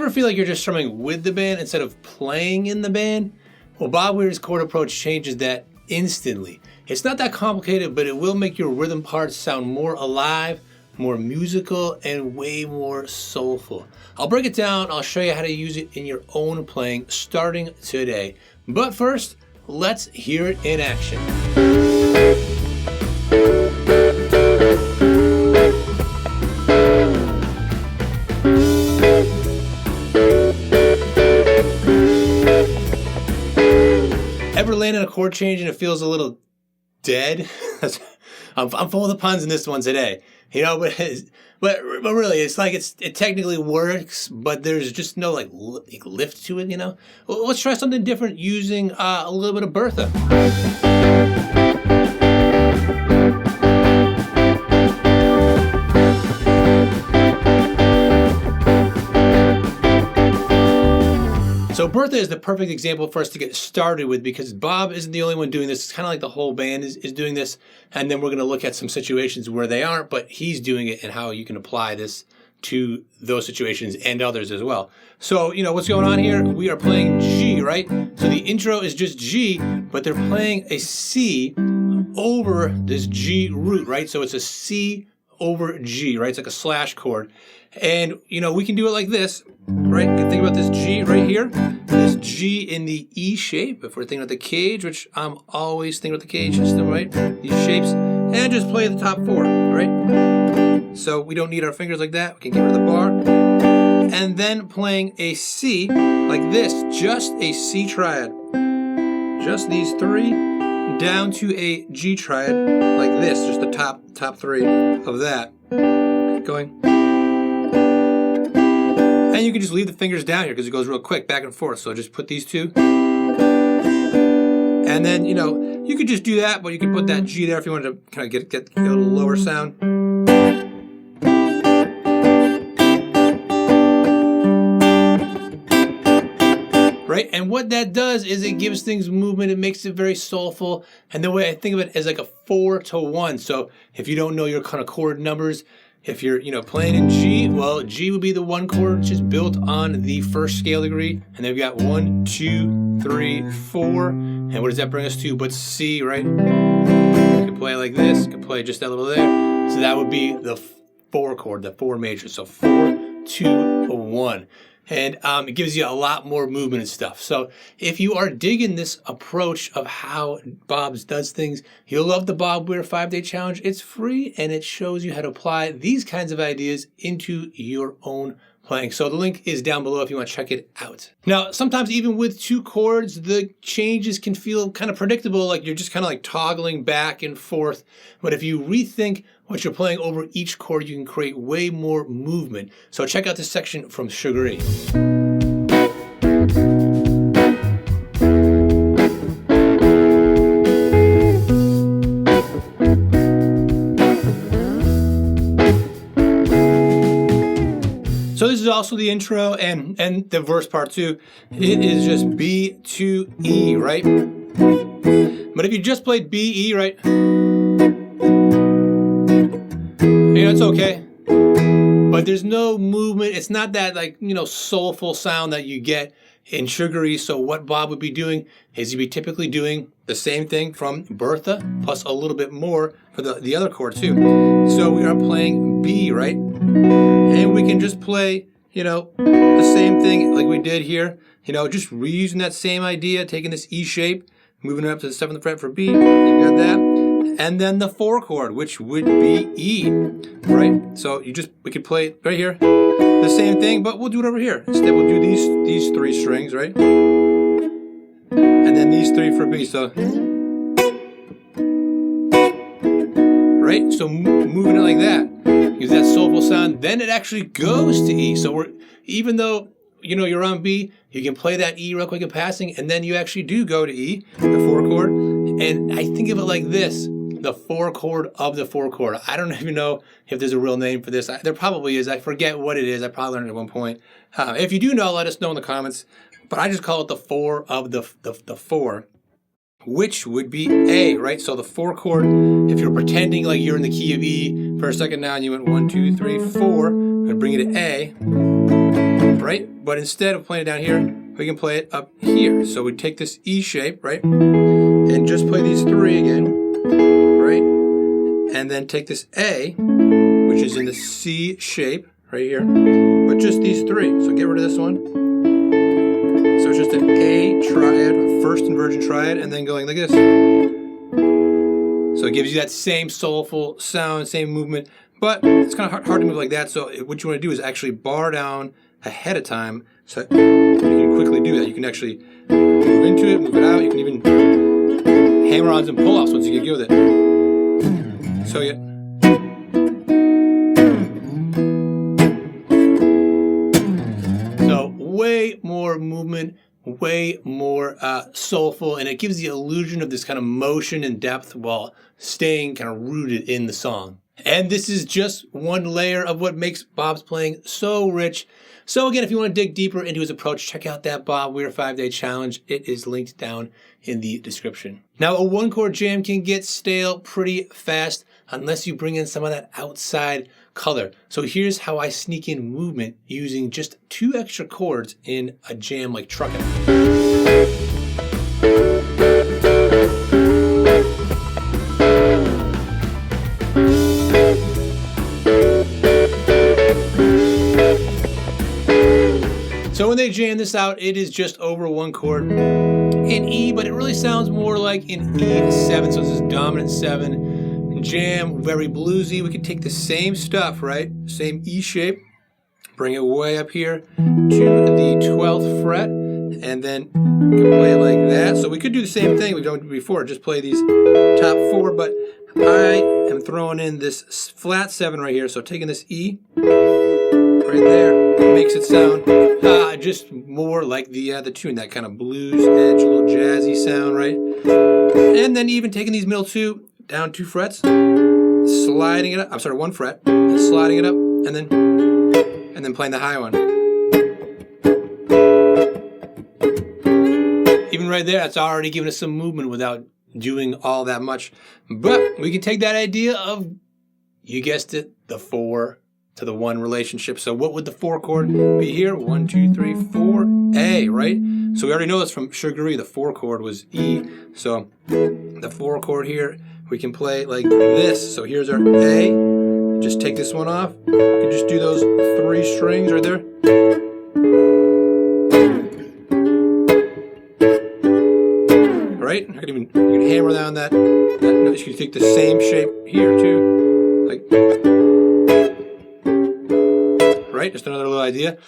ever feel like you're just strumming with the band instead of playing in the band? Well, Bob Weir's chord approach changes that instantly. It's not that complicated, but it will make your rhythm parts sound more alive, more musical, and way more soulful. I'll break it down. I'll show you how to use it in your own playing starting today. But first, let's hear it in action. Ever land in a chord change and it feels a little dead? I'm full of the puns in this one today. You know, but really, it's like it technically works, but there's just no like lift to it. You know, well, let's try something different using a little bit of Bertha. So Bertha is the perfect example for us to get started with because Bob isn't the only one doing this. It's kind of like the whole band is doing this. And then we're going to look at some situations where they aren't, but he's doing it and how you can apply this to those situations and others as well. So, you know, what's going on here? We are playing G, right? So the intro is just G, but they're playing a C over this G root, right? So it's a C over G, right? It's like a slash chord. And, you know, we can do it like this, right? You can think about this G right here, this G in the E shape, if we're thinking about the cage, which I'm always thinking about the cage system, right? These shapes, and just play the top four, right? So we don't need our fingers like that. We can get rid of the bar. And then playing a C like this, just a C triad. Just these three down to a G triad like this, just the top three of that. Going. And you can just leave the fingers down here because it goes real quick, back and forth. So just put these two. And then, you know, you could just do that, but you could put that G there if you wanted to kind of get a little lower sound. Right? And what that does is it gives things movement. It makes it very soulful. And the way I think of it is like a 4-to-1. So if you don't know your kind of chord numbers, if you're, you know, playing in G, well, G would be the one chord which is built on the first scale degree. And then we've got 1, 2, 3, 4. And what does that bring us to? But C, right? You can play like this. You can play just that little there. So that would be the 4 chord, the 4 major. So 4, 2, 1. And it gives you a lot more movement and stuff. So if you are digging this approach of how Bob does things, you'll love the Bob Weir 5-Day Challenge. It's free and it shows you how to apply these kinds of ideas into your own playing. So the link is down below if you want to check it out. Now, sometimes even with 2 chords, the changes can feel kind of predictable, like you're just kind of like toggling back and forth. But if you rethink what you're playing over each chord, you can create way more movement. So check out this section from Sugar E. So this is also the intro and the verse part too. It is just B to E, right? But if you just played B, E, right? You know, it's okay. But there's no movement. It's not that like, you know, soulful sound that you get in Sugar E. So what Bob would be doing is he'd be typically doing the same thing from Bertha plus a little bit more for the other chord too. So we are playing B, right? And we can just play, you know, the same thing like we did here. You know, just reusing that same idea, taking this E shape, moving it up to the 7th fret for B. You got that. And then the 4 chord, which would be E, right? So we could play right here, the same thing, but we'll do it over here. Instead, we'll do these 3 strings, right? And then these 3 for B. So, right? So moving it like that, use that soulful sound. Then it actually goes to E. So even though, you know, you're on B, you can play that E real quick in passing, and then you actually do go to E, the 4 chord. And I think of it like this. The 4 chord of the 4 chord. I don't even know if there's a real name for this. There probably is. I forget what it is. I probably learned it at one point. If you do know, let us know in the comments. But I just call it the 4 of the 4, which would be A, right? So the 4 chord, if you're pretending like you're in the key of E for a second now, and you went 1, 2, 3, 4, and bring it to A. right? But instead of playing it down here, we can play it up here. So we take this E shape, right? And just play these 3 again, right? And then take this A, which is in the C shape, right here, but just these 3. So get rid of this one. So it's just an A triad, first inversion triad, and then going like this. So it gives you that same soulful sound, same movement, but it's kind of hard to move like that. So what you want to do is actually bar down ahead of time, so you can quickly do that. You can actually move into it, move it out. You can even hammer-ons and pull-offs once you get good with it. So yeah. So way more movement, way more soulful, and it gives the illusion of this kind of motion and depth while staying kind of rooted in the song. And this is just one layer of what makes Bob's playing so rich. So again, if you want to dig deeper into his approach, check out that Bob Weir 5-Day Challenge. It is linked down in the description. Now, a 1-chord jam can get stale pretty fast unless you bring in some of that outside color. So here's how I sneak in movement using just 2 extra chords in a jam like Truckin'. So when they jam this out, it is just over 1 chord in E, but it really sounds more like in E7, so this is dominant 7. Jam, very bluesy. We can take the same stuff, right? Same E shape, bring it way up here to the 12th fret, and then we can play it like that. So we could do the same thing we've done before, just play these top 4, but I am throwing in this flat 7 right here, so taking this E right there, makes it sound just more like the tune, that kind of blues edge, a little jazzy sound, right? And then even taking these middle 2 down 2 frets, sliding it up. I'm sorry, 1 fret, and sliding it up, and then playing the high one. Even right there, that's already giving us some movement without doing all that much. But we can take that idea of, you guessed it, the 4 to the 1 relationship. So what would the 4 chord be here? 1, 2, 3, 4, A, right? So we already know this from Sugary, the 4 chord was E. So the 4 chord here, we can play like this. So here's our A. Just take this one off. You can just do those 3 strings right there. Right? You can hammer down that note. You can take the same shape here too. Like, right? Just another little idea.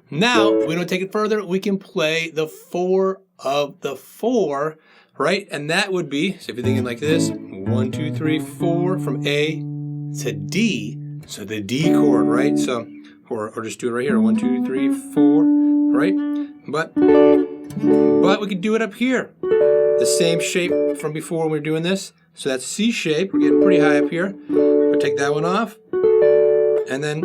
Now, we don't take it further. We can play the 4 of the 4, right? And that would be, so if you're thinking like this, 1, 2, 3, 4 from A to D. So the D chord, right? So, or just do it right here. 1, 2, 3, 4, right? But we could do it up here. The same shape from before when we were doing this. So that's C shape. We're getting pretty high up here. We'll take that one off. And then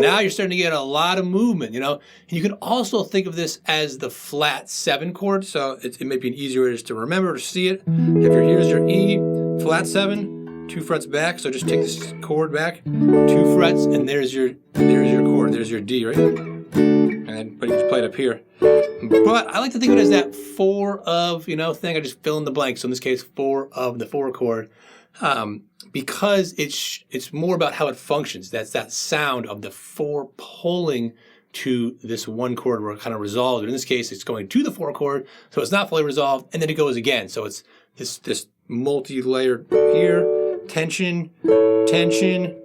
now you're starting to get a lot of movement, you know. And you can also think of this as the flat 7 chord. So it may be an easier way just to remember, to see it. Here's your E, flat 7, 2 frets back. So just take this chord back, 2 frets, and there's your chord. There's your D, right? And then but you just play it up here. But I like to think of it as that 4 of, you know, thing. I just fill in the blanks. So in this case, 4 of the 4 chord. Because it's more about how it functions. That's that sound of the 4 pulling to this 1 chord where it kind of resolves. But in this case, it's going to the 4 chord, so it's not fully resolved, and then it goes again. So it's this multi-layered here, tension, tension,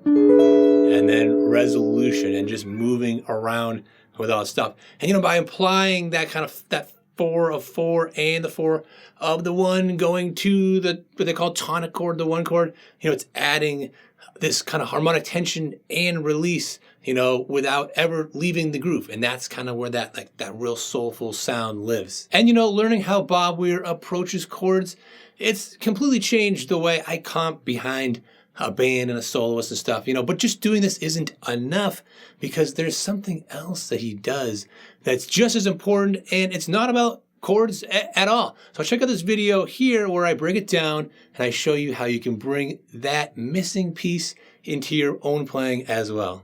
and then resolution, and just moving around with all that stuff. And you know, by implying that kind of that 4 of 4 and the 4 of the 1 going to the what they call tonic chord, the 1 chord, you know, it's adding this kind of harmonic tension and release, you know, without ever leaving the groove. And that's kind of where that real soulful sound lives. And you know, learning how Bob Weir approaches chords, it's completely changed the way I comp behind a band and a soloist and stuff, you know, but just doing this isn't enough because there's something else that he does that's just as important, and it's not about chords at all. So check out this video here where I break it down and I show you how you can bring that missing piece into your own playing as well.